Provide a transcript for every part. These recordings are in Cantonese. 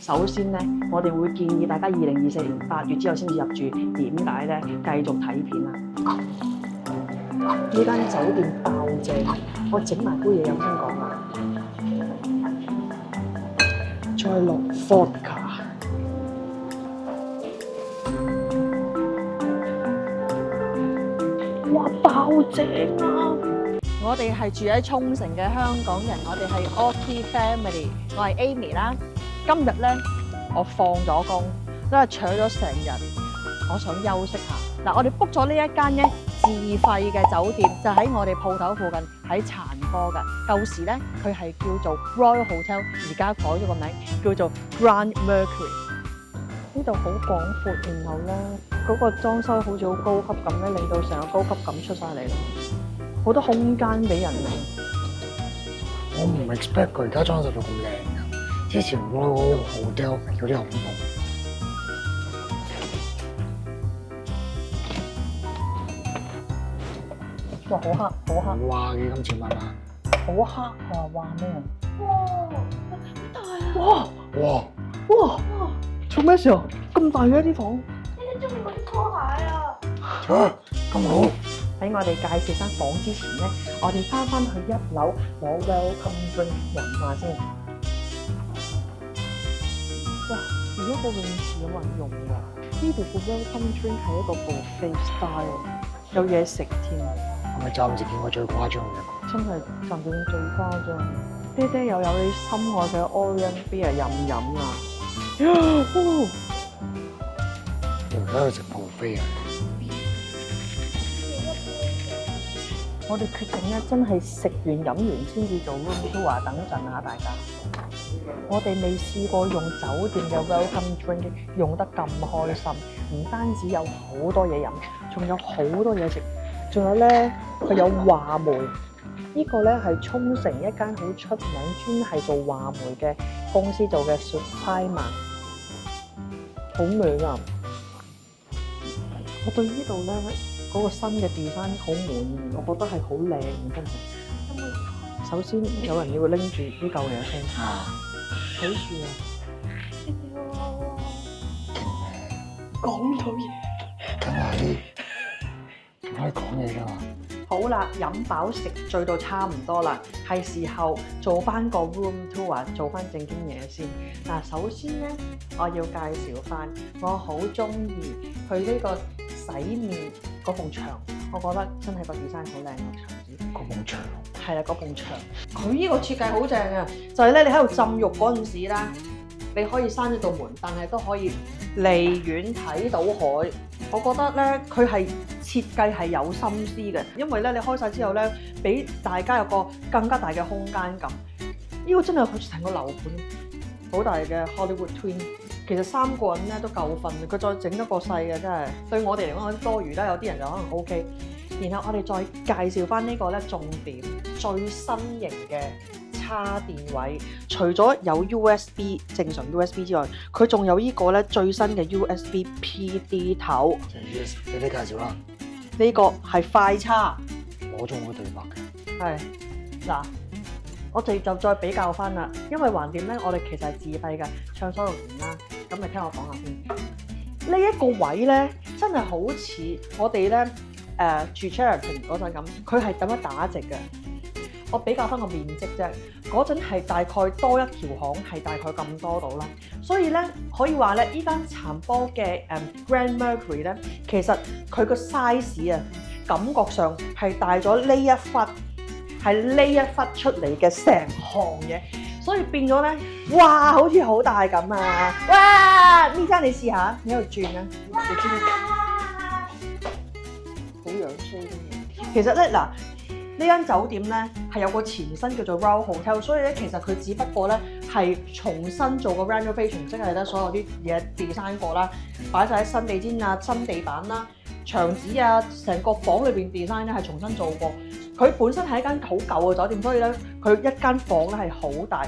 首先咧，我哋會建議大家2024年8月之後先至入住。點解咧？繼續睇片啦！呢間酒店爆正，我整埋杯嘢飲先講啦。再落 vodka。哇！爆正啊！我哋係住喺沖繩嘅香港人，我哋係 Oki Family， 我係 Amy 啦。今日咧，我放咗工，因為坐咗成日，我想休息下。嗱，我哋 book 咗呢一間咧自費嘅酒店，就喺我哋鋪頭附近，喺殘科㗎。舊時咧，佢係叫做 Royal Hotel， 而家改咗個名，叫做 Grand Mercury。呢度好廣闊，然後咧嗰個裝修好似好高級咁咧，令到成個高級感出晒嚟咯。好多空間俾人嚟。我唔 expect 佢而家裝修到咁靚㗎。之前 Royal Hotel 有啲恐怖。哇！好黑，好黑。哇！幾咁似乜啊？好黑啊！哇咩啊？哇！好大啊！哇！哇！哇！做咩事啊？咁大嘅啲房？你哋中意嗰啲拖鞋啊？咁好。喺我哋介紹間房之前咧，我哋翻去1樓攞 welcome drink 飲下先。哇！而家個泳池有冇人用㗎？呢度個 welcome drink 係一個 buffet style， 有嘢食添。係咪暫時見過最誇張嘅一個？真係暫時最誇張。爹爹又有你心愛嘅 Orient Beer 任飲啦。我而家去食 buffet 啊！我哋決定咧，真係食完飲完先至做 room tour。等陣啊，大家。我哋未試過用酒店嘅 welcome drink 用得咁開心，唔單止有好多嘢飲，仲有好多嘢食，仲有咧佢有話梅。呢個咧係沖繩一間好出名專係做話梅嘅公司做嘅 Supaiman， 好美啊！我對呢度咧嗰個新嘅 design 好滿意，我覺得係好靚真係。首先有人要拎住呢嚿嘢先，睇住啊！講到嘢，梗係講嘢㗎嘛。好啦，飲飽食醉到差唔多啦，係時候做翻個 room tour， 做翻正經嘢先。嗱，首先咧，我要介紹翻，我好中意佢呢個洗面嗰埲牆，我覺得真係個 design 好靚個牆紙。嗰埲牆係啦，嗰埲牆，佢呢個設計好正啊！就係咧，你喺度浸浴嗰陣時啦，你可以閂咗道門，但係都可以離遠睇到海。我覺得咧，佢係設計係有心思嘅，因為咧你開晒之後咧，俾大家有個更加大嘅空間感。呢個真係好似成個樓盤，好大嘅 Hollywood Twin。其實3個人咧都夠瞓，佢再整一個細嘅真係對我哋嚟講有啲多餘啦，有啲人就可能 OK。然後我哋再介紹翻呢個咧重點最新型嘅叉電位，除咗有 USB 正常 USB 之外，佢仲有呢個咧最新嘅 USB PD 頭。你介紹啦。呢個係快叉，攞咗我對白嘅。係嗱，我哋就再比較翻啦，因為橫掂咧，我哋其實係自費嘅暢所欲言啦。咁你聽我講下先。呢一個位咧，真係好似我哋咧住 Sheraton 嗰陣咁，佢係咁樣打直嘅。我比較翻個面積啫，嗰陣係大概多一條巷，係大概咁多度啦。所以咧，可以話咧，呢間殘波嘅Grand Mercury 咧，其實佢個 size 啊，感覺上係大咗呢一忽，係呢一忽出嚟嘅成行嘢，所以變咗咧，哇，好似好大咁啊！哇，呢間你試下，你喺度轉啊，你知唔知？好樣衰嘅嘢。其實咧嗱。呢間酒店咧係有個前身叫做 Royal Hotel， 所以咧其實佢只不過咧係重新做個 renovation， 即係咧所有啲嘢 design 過啦，擺晒喺新地氈啊、新地板啦、牆紙啊，成個房裏邊 design 咧係重新做過。佢本身係一間好舊嘅酒店，所以咧佢一間房咧係好大。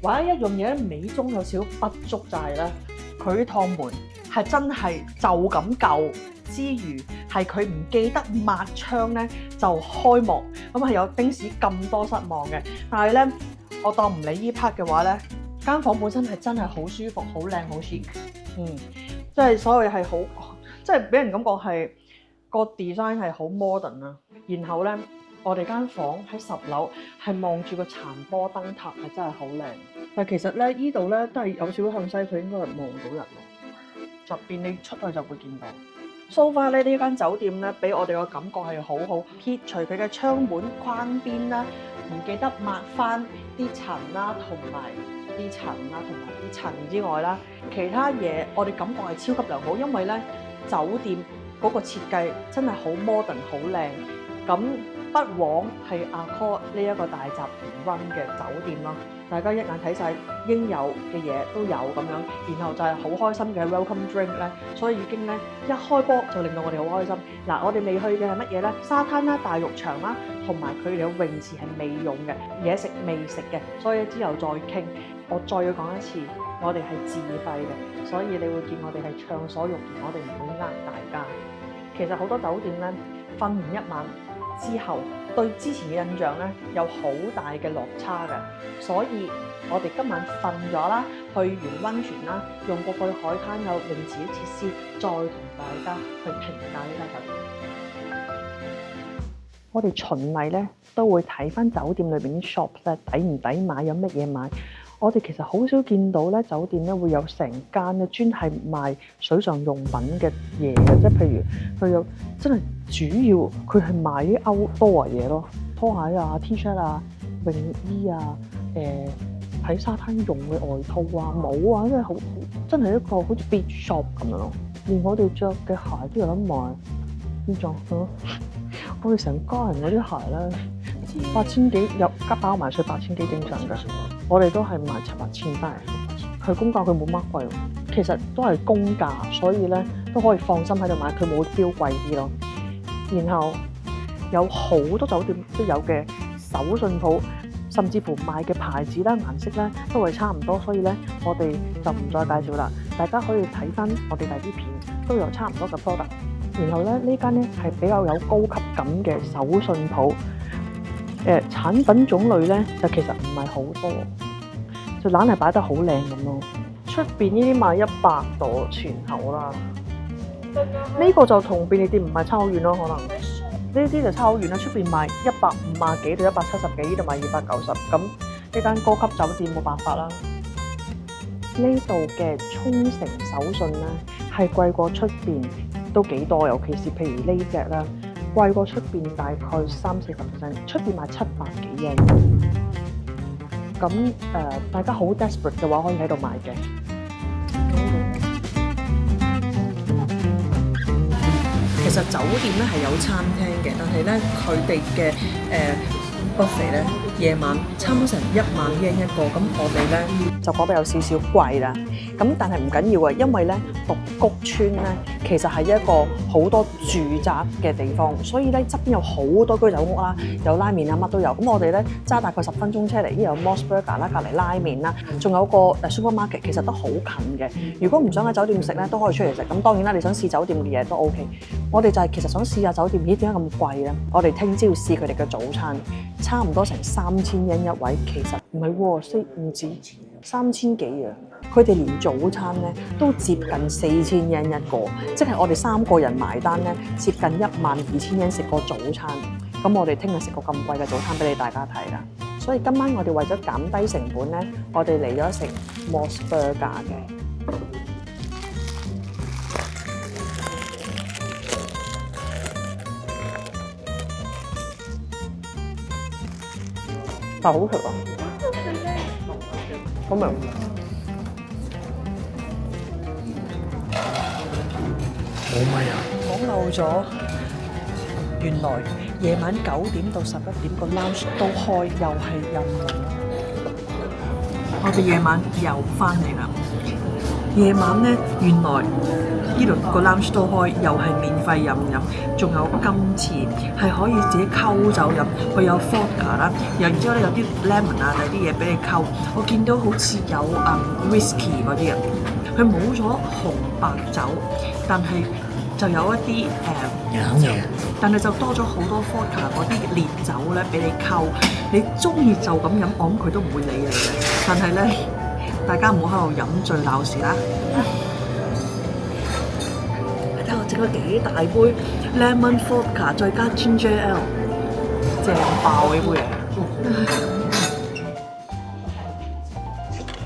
唯一一樣嘢咧美中有少少不足就係咧，佢趟門係真係就咁舊之餘，係佢唔記得抹窗咧就開幕，咁係有丁士咁多失望嘅。但係咧，我當唔理呢 part 嘅話咧，間房本身係真係好舒服、好靚、好 chic，即係所有嘢係好，即係俾人感覺係個 design 係好 modern 啊。然後咧，我哋間房喺10樓，係望住個殘波燈塔，係真係好靚。但係其實咧，依度咧都係有少少向西，佢應該係望到人喎。側邊你出去就會見到。So far 咧，呢間酒店咧，俾我哋個感覺係好好，撇除佢嘅窗門框邊啦，唔記得抹翻啲塵啦，同埋啲塵之外啦，其他嘢我哋感覺係超級良好，因為咧酒店嗰個設計真係好 modern 好靚。咁不枉係 Accor 呢一個大集團 run 嘅酒店咯。大家一眼睇晒應有嘅嘢都有咁樣，然後就係好開心嘅 welcome drink 咧，所以已經咧一開波就令到我哋好開心。嗱，我哋未去嘅係乜嘢咧？沙灘啦、大浴場啦，同埋佢哋嘅泳池係未用嘅，嘢食未食嘅，所以之後再傾。我再要講一次，我哋係自費嘅，所以你會見我哋係暢所欲言，我哋唔會呃大家。其實好多酒店咧，瞓完一晚之後，對之前嘅印象咧有好大嘅落差嘅，所以我哋今晚瞓咗啦，去完溫泉啦，用過去海灘有泳池嘅設施，再同大家去評價呢間酒店。我哋循例咧都會睇翻酒店裏邊啲 shop 咧，抵唔抵買，有乜嘢買。我哋其實好少見到咧，酒店咧會有成間咧專係賣水上用品嘅嘢嘅，即係譬如佢有真係主要佢係賣啲outdoor嘢咯，拖鞋啊、T-shirt 啊、泳衣啊、喺沙灘用嘅外套啊、帽啊，真係好真係一個好似 beach shop 咁樣咯。連我哋着嘅鞋都有得賣，呢種我哋成家人嗰啲鞋咧，8000幾有加包埋稅8000幾正常嘅。我哋都係賣700-8千翻嚟，佢公價佢冇乜貴，其實都係公價，所以咧都可以放心喺度買，佢冇標貴啲咯。然後有好多酒店都有嘅手信鋪，甚至乎賣嘅牌子啦、顏色咧都係差唔多，所以咧我哋就唔再介紹啦。大家可以睇翻我哋第啲片，都有差唔多嘅 product。然後咧呢間咧係比較有高級感嘅手信鋪。產品種類咧就其實唔係好多，就懶係擺得好靚咁咯。出邊呢啲賣100度全口啦，呢個就同便利店唔係差好遠咯，可能呢啲就差好遠啦。出邊賣150幾到170幾，呢度賣290，咁呢間高級酒店冇辦法啦。呢度嘅沖繩手信咧係貴過出邊都幾多，尤其是譬如呢隻啦。貴過出邊大概30-40%，出邊賣700幾嘅。咁大家好 desperate 嘅話，可以喺度買嘅。其實酒店咧係有餐廳嘅，但係咧佢哋嘅buffet 咧夜晚差唔多成1萬yen一個，咁我哋咧就覺得有少少貴啦。咁但係唔緊要啊，因為咧獨谷村咧其實係一個好多住宅嘅地方，所以咧側邊有好多居酒屋啦，有拉麵啊乜都有。咁我哋咧揸大概10分鐘車嚟，呢度有 Mos Burger 啦，隔離拉麵啦，仲有個supermarket， 其實都好近嘅。如果唔想喺酒店食咧，都可以出嚟食。咁當然啦，你想試酒店嘅嘢都 OK。我哋就係其實想試下酒店，咦點解咁貴咧？我哋聽朝要試佢哋嘅早餐，差唔多成3000yen一位，其實唔係喎，唔止3000幾啊！佢哋連早餐咧都接近4000yen一個，即係我哋3個人埋單咧，接近12000yen食個早餐。咁我哋聽日食個咁貴嘅早餐俾你大家睇啦。所以今晚我哋為咗減低成本咧，我哋嚟咗食 Mos Burger 嘅。但好食啊！咁樣冇咪啊！講漏咗，原來夜晚9點到11點個 lounge 都開，又係任飲。我哋夜晚又翻嚟啦。夜晚咧，原來呢度個 lounge 都開，又係免費任飲，仲有今次係可以自己溝酒飲，佢有 vodka 啦，然之後咧有啲 lemon 啊，第啲嘢俾你溝。我見到好似有whisky 嗰啲啊，佢冇咗紅白酒，但係就有一啲但係就多咗好多 vodka 嗰啲烈酒咧俾你溝。你中意就咁飲，我諗佢都唔會理你嘅。但係咧，大家唔好喺度飲醉鬧事啦。睇我整咗幾大杯 lemon vodka， 再加 ginger ale， 正爆呢杯嘢。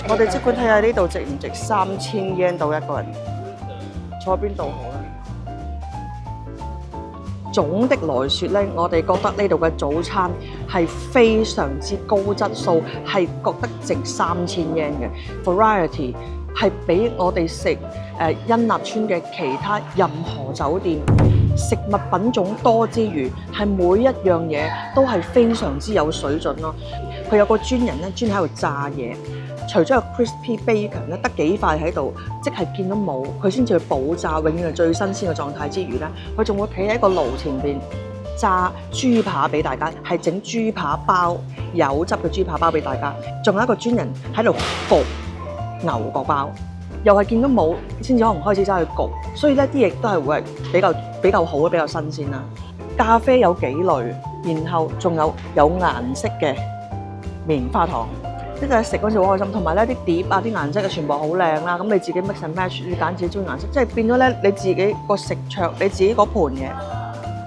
我哋即管睇下呢度值唔值3000 yen 到一個人，坐邊度好咧？總的來說咧，我哋覺得呢度嘅早餐係非常之高質素，係覺得值3000 yen 嘅 variety， 係比我哋食恩納村嘅其他任何酒店食物品種多之餘，係每一樣嘢都係非常之有水準咯。佢有個專人咧，專喺度炸嘢。除咗有 crispy bacon 咧，得幾塊喺度，即係見到冇，佢先至去補炸，永遠係最新鮮嘅狀態之餘咧，佢仲會企喺個爐前邊炸豬扒俾大家，係整豬扒包，有汁嘅豬扒包俾大家。仲有一個專人喺度焗牛角包，又係見到冇先至可能開始走去焗，所以呢啲亦都係會係比較好，比較新鮮啦。咖啡有幾類，然後仲有顏色嘅棉花糖。呢個食嗰時好開心，同埋咧啲碟啊、啲顏色嘅全部好靚啦。咁你自己 mix and match， 你揀自己中意顏色，即係變咗咧你自己個食桌，你自己嗰盤嘢，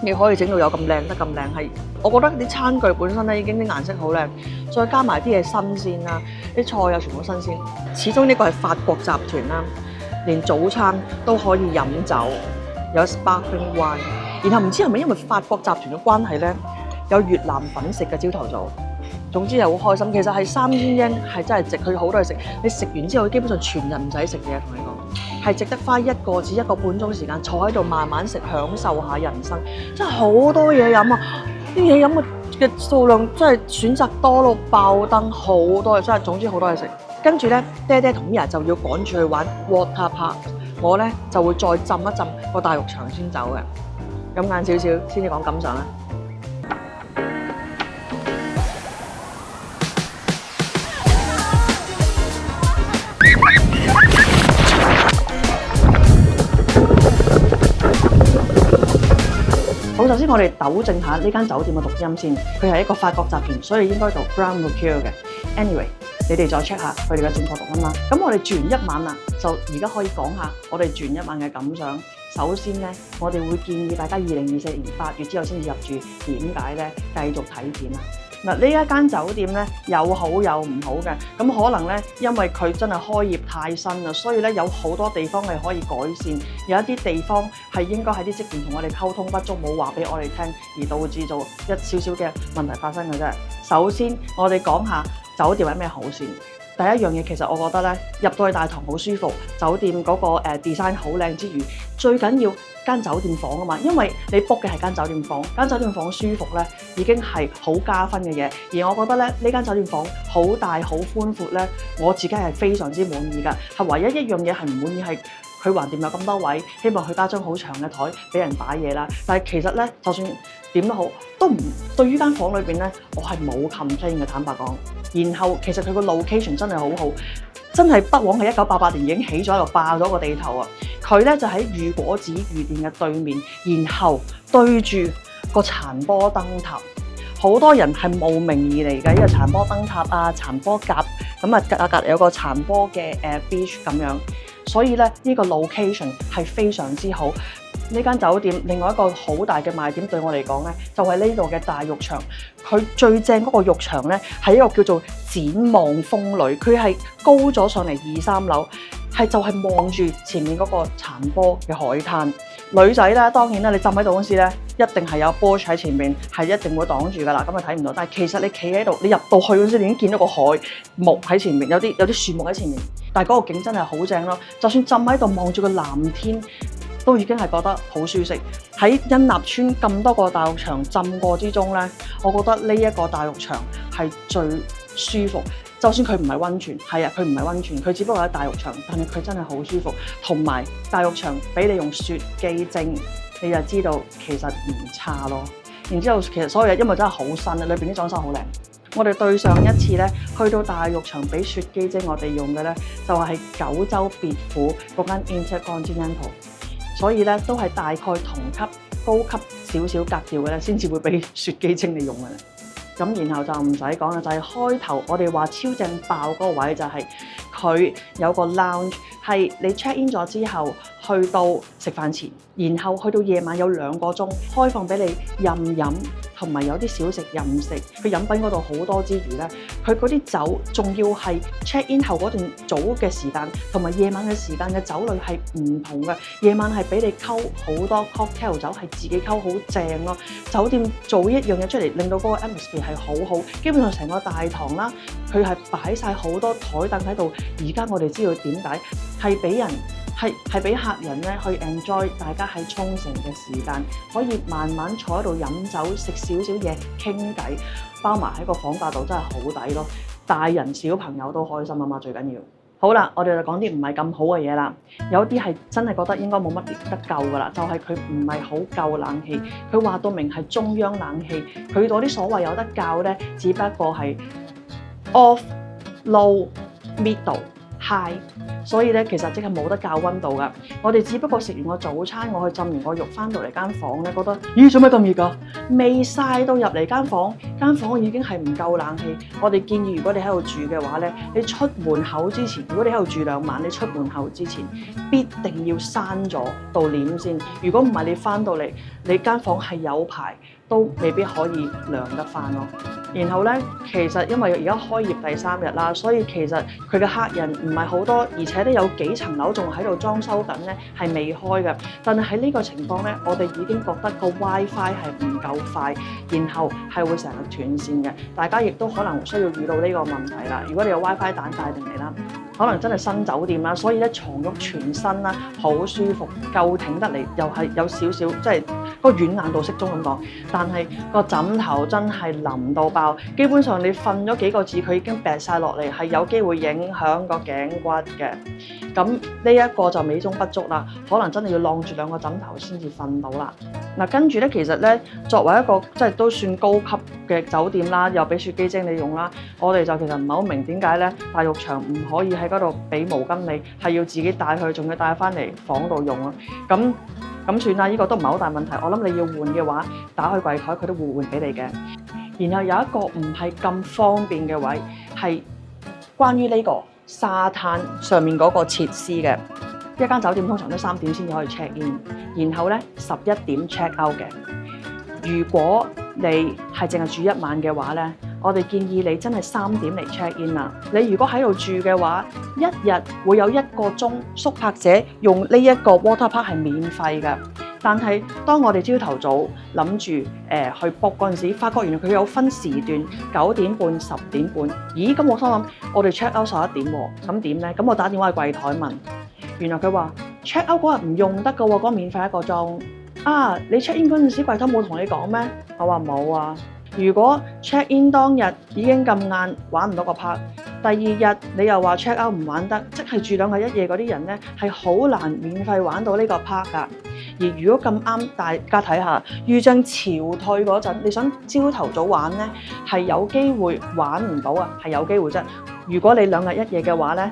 你可以整到有咁靚得咁靚。係我覺得啲餐具本身咧已經啲顏色好靚，再加埋啲嘢新鮮啦，啲菜又全部新鮮。始終呢個係法國集團啦，連早餐都可以飲酒，有 sparkling wine。然後唔知係咪因為法國集團嘅關係咧，有越南粉食嘅朝頭早。總之又好開心，其實係3000 yen係真係值，佢好多嘢食。你食完之後，基本上全日唔使食嘢，同你講係值得花1個至1個半鐘時間坐喺度慢慢食，享受下人生。真係好多嘢飲啊！啲嘢飲嘅數量真係選擇多到爆燈，好多嘢真係，總之好多嘢食。跟住咧，爹爹同 Mia 就要趕住去玩 water park， 我咧就會再浸一浸個大浴場先走嘅，飲晏少少先至講感想啦。好，首先我哋糾正下呢間酒店嘅讀音先，佢係一個法國集團，所以應該讀 Grand Mercure 嘅。Anyway， 你哋再 check 下佢哋嘅正確讀音啦。咁我哋住完一晚啦，就而家可以講下我哋住完一晚嘅感想。首先咧，我哋會建議大家2024年8月之後先至入住，點解咧？繼續睇片啊！嗱，呢一間酒店咧有好有唔好嘅，咁可能咧因為佢真係開業太新啦，所以咧有好多地方係可以改善，有一啲地方係應該係啲職員同我哋溝通不足，冇話俾我哋聽，而導致到一少少嘅問題發生嘅啫。首先，我哋講下酒店有咩好先。第一樣嘢其實我覺得咧，入到去大堂好舒服，酒店嗰個design 好靚之餘，最緊要間酒店房啊嘛，因為你 book 嘅係間酒店房，間酒店房舒服咧已經係好加分嘅嘢。而我覺得咧呢間酒店房好大好寬闊咧，我自己係非常之滿意㗎。係唯一一樣嘢係唔滿意係佢橫掂有咁多位，希望佢加張好長嘅台俾人擺嘢啦。但係其實咧，就算點都好，都唔對於間房裏邊咧，我係冇 complain 嘅，坦白講。然後其實佢個 location 真係好好，真係不枉係1988年已經起咗喺度霸咗個地頭啊！佢咧就喺御果子御殿嘅對面，然後對住個殘波燈塔。好多人係慕名而嚟嘅，呢個殘波燈塔啊、殘波甲咁啊，隔離有個殘波嘅beach 咁樣，所以咧呢個 location 係非常之好。呢間酒店另外一個好大嘅賣點對我嚟講咧，就係呢度嘅大浴場。佢最正嗰個浴場咧，係一個叫做展望風呂，佢係高咗上嚟2、3樓，係就係望住前面嗰個殘波嘅海灘。女仔咧，當然啦，你浸喺度嗰時咧，一定係有 board 喺前面，係一定會擋住噶啦，咁啊睇唔到。但係其實你企喺度，你入到去嗰時，你已經見到個海木喺前面，有啲樹木喺前面，但係嗰個景真係好正咯。就算浸喺度望住個藍天，都已經係覺得好舒適。喺恩納村咁多個大浴場浸過之中咧，我覺得呢一個大浴場係最舒服。就算佢唔係溫泉，係啊，佢唔係溫泉，佢只不過係大浴場，但係佢真係好舒服。同埋大浴場俾你用雪肌蒸，你就知道其實唔差咯。然之後其實所有嘢因為真係好新啊，裏邊啲裝修好靚。我哋對上一次咧去到大浴場俾雪肌蒸，我哋用嘅咧就係九州別府嗰間 Intercontinental， 所以咧都係大概同級高級少少格調嘅咧，先至會俾雪肌蒸你用嘅。咁然後就唔使講啦，就係開頭我哋話超正爆嗰個位就係佢有個 lounge 係你 check in 咗之後去到食飯前，然後去到夜晚有2個鐘開放俾你任飲，同埋有啲小食任食。佢飲品嗰度好多之餘咧，佢嗰啲酒仲要係 check in 後嗰段早嘅時間同埋夜晚嘅時間嘅酒類係唔同嘅。夜晚係俾你溝好多 cocktail 酒，係自己溝好正咯。酒店做一樣嘢出嚟，令到嗰個 atmosphere 係好好。基本上成個大堂啦，佢係擺晒好多台凳喺度。而家我哋知道點解係俾人係俾客人咧去 enjoy 大家喺沖繩嘅時間，可以慢慢坐喺度飲酒食少少嘢傾偈，包埋喺個房價度真係好抵咯。大人小朋友都開心啊嘛，最緊要。好啦，我哋就講啲唔係咁好嘅嘢啦。有啲係真係覺得應該冇乜得救噶啦，就係佢唔係好夠冷氣。佢話到明係中央冷氣，佢嗰啲所謂有得較咧，只不過係 off、low、middle、high， 所以咧其實即係冇得較溫度噶。我哋只不過食完個早餐，我去浸完個浴翻到嚟間房咧，覺得咦做咩咁熱㗎？未曬到入嚟間房已經係唔夠冷氣。我哋建議如果你喺度住嘅話咧，你出門口之前，如果你喺度住2晚，你出門口之前必定要閂咗道簾先。如果唔係你翻到嚟，你間房係有排都未必可以涼得翻咯。然後咧，其實因為而家開業第3日啦，所以其實佢嘅客人唔係好多，而且咧有幾層樓仲喺度裝修緊咧，係未開嘅。但係喺呢個情況咧，我哋已經覺得個 WiFi 係唔夠快，然後係會成日斷線嘅。大家亦都可能需要遇到呢個問題啦。如果你有 WiFi 蛋帶定嚟啦，可能真係新酒店啦，所以咧床褥全新啦，好舒服，夠挺得嚟，又係有少少即係個軟硬度適中咁講。但係個枕頭真係腍到爆，基本上你瞓咗幾個字，佢已經癟晒落嚟，係有機會影響個頸骨嘅。咁呢一個就美中不足啦，可能真係要晾住2個枕頭先至瞓到啦。嗱，跟住咧，其實咧作為一個即係都算高級嘅酒店啦，又俾雪肌精你用啦，我哋就其實唔係好明點解咧大浴場唔可以喺嗰度俾毛巾你，係要自己帶去，仲要帶翻嚟房度用啊。咁算啦，呢個都唔係好大問題。我諗你要換嘅話，打開櫃台佢都會換俾你嘅。然後有一個唔係咁方便嘅位，係關於呢個沙灘上面嗰個設施嘅。一間酒店通常都3點先至可以 check in， 然後咧11點 check out 嘅。如果你係淨係住1晚嘅話咧，我哋建議你真係3點嚟 check in 啦。你如果喺度住嘅話，一日會有1個鐘宿泊者用呢一個 water park 係免費嘅。但係當我哋朝頭早諗住去 book 嗰陣時，發覺原來佢有分時段，9點半、10點半。咦？咁我心諗我哋 check out 11點喎，咁點咧？咁我打電話去櫃台問，原來佢話 check out 嗰日唔用得㗎喎，嗰個免費1個鐘。啊！你 check in 嗰陣時，櫃台冇同你講咩？我話冇啊。如果 check in 當日已經咁晏玩唔到個 park， 第2日你又話 check out 唔玩得，即係住2日1夜嗰啲人咧係好難免費玩到呢個 park 㗎。而如果咁啱，大家睇下遇正潮退嗰陣，你想朝頭早玩咧，係有機會玩唔到啊，係有機會啫。如果你2日1夜嘅話咧，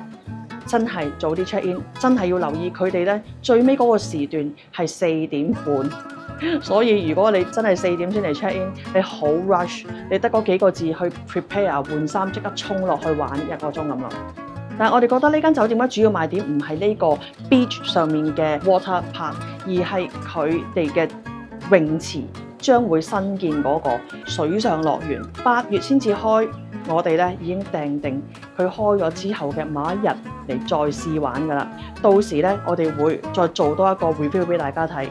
真係早啲 check in， 真係要留意佢哋咧最尾嗰個時段係4點半，所以如果你真係4點先嚟 check in， 你好 rush， 你得嗰幾個字去 prepare 換衫，即刻衝落去玩1個鐘咁咯。但係我哋覺得呢間酒店咧主要賣點唔係呢個 beach 上面嘅 water park， 而係佢哋嘅泳池將會新建嗰個水上樂園，8月先至開。我哋咧已經訂定佢開咗之後嘅某一日嚟再試玩㗎啦。到時咧，我哋會再做多一個 review 俾大家睇。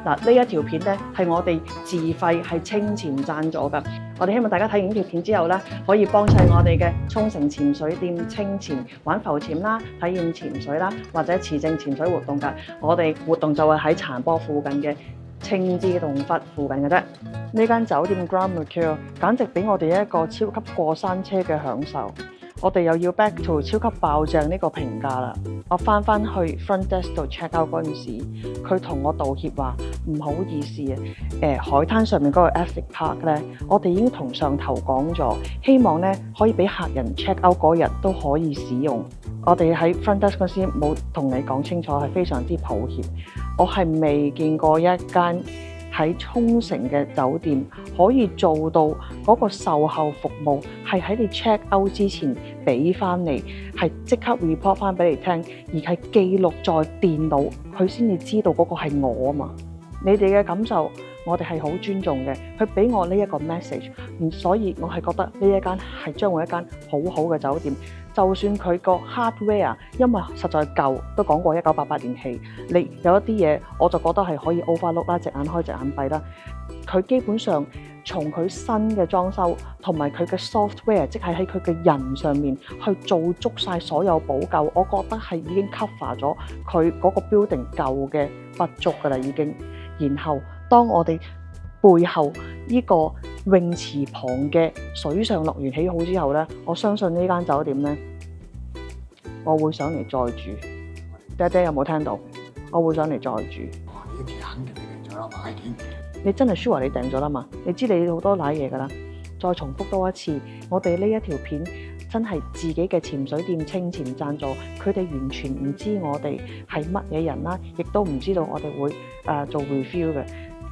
嗱，呢一條片咧係我哋自費係清錢贊助㗎。我哋希望大家睇完呢條片之後咧，可以幫襯我哋嘅沖繩潛水店清潛玩浮潛啦、體驗潛水啦，或者持證潛水活動㗎。我哋活動就係喺殘波附近嘅青之洞窟附近嘅啫。呢間酒店 Grand Mercure 簡直俾我哋一個超級過山車嘅享受。我哋又要 back to 超級爆正呢個評價啦。我翻去 front desk 度 check out 嗰陣時，佢同我道歉話唔好意思啊。海灘上面嗰個 Epic Park 咧，我哋已經同上頭講咗，希望咧可以俾客人 check out 嗰日都可以使用。我哋喺 front desk 嗰時冇同你講清楚，係非常之抱歉。我係未見過一間喺沖繩嘅酒店可以做到嗰個售後服務，係喺你 check out 之前俾翻你，係即刻 report 翻俾你聽，而係記錄在電腦，佢先至知道嗰個係我啊嘛。你哋嘅感受，我哋係好尊重嘅。佢俾我呢一個 message，所以我係覺得呢一間係將會一間好好嘅酒店。就算佢個 hardware 因為實在舊，都講過1988年起，你有一啲嘢我就覺得係可以 overlook 啦，隻眼開隻眼閉啦。佢基本上從佢新嘅裝修同埋佢嘅 software，即係喺佢嘅人上面去做足晒所有補救，我覺得係已經 cover 咗佢嗰個 building 舊嘅不足㗎啦已經。然後當我哋背後呢個泳池旁嘅水上樂園起好之後呢，我相信呢間酒店呢，我會上嚟再住。爹爹有冇聽到？我會上嚟再住。哇！呢一期肯定你訂咗啦，買添。你真係 sure 你訂咗啦嘛？你知你好多瀨嘢㗎啦。再重複多一次，我哋呢一條片真係自己嘅潛水店清潛贊助，佢哋完全唔知我哋係乜嘢人啦，亦都唔知道我哋會做 review 嘅。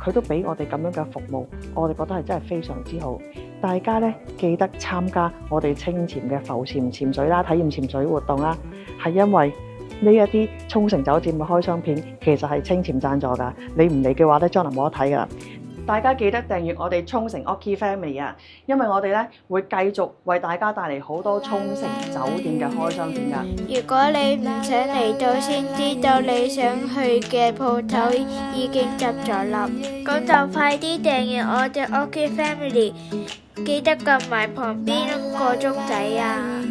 佢都俾我哋咁樣嘅服務，我哋覺得係真係非常之好。大家咧記得參加我哋清潛嘅浮潛潛水啦，體驗潛水活動啦，係因為呢一啲沖繩酒店嘅開箱片其實係清潛贊助㗎。你唔嚟嘅話咧，將來冇得睇㗎啦。大家記得訂閱我哋沖繩 Oki Family 啊，因為我哋咧會繼續為大家帶嚟好多沖繩酒店嘅開箱片㗎。如果你唔想嚟到先知道你想去嘅鋪頭已經執咗笠，咁就快啲訂閱我哋 Oki Family，記得撳埋旁邊個鐘仔啊！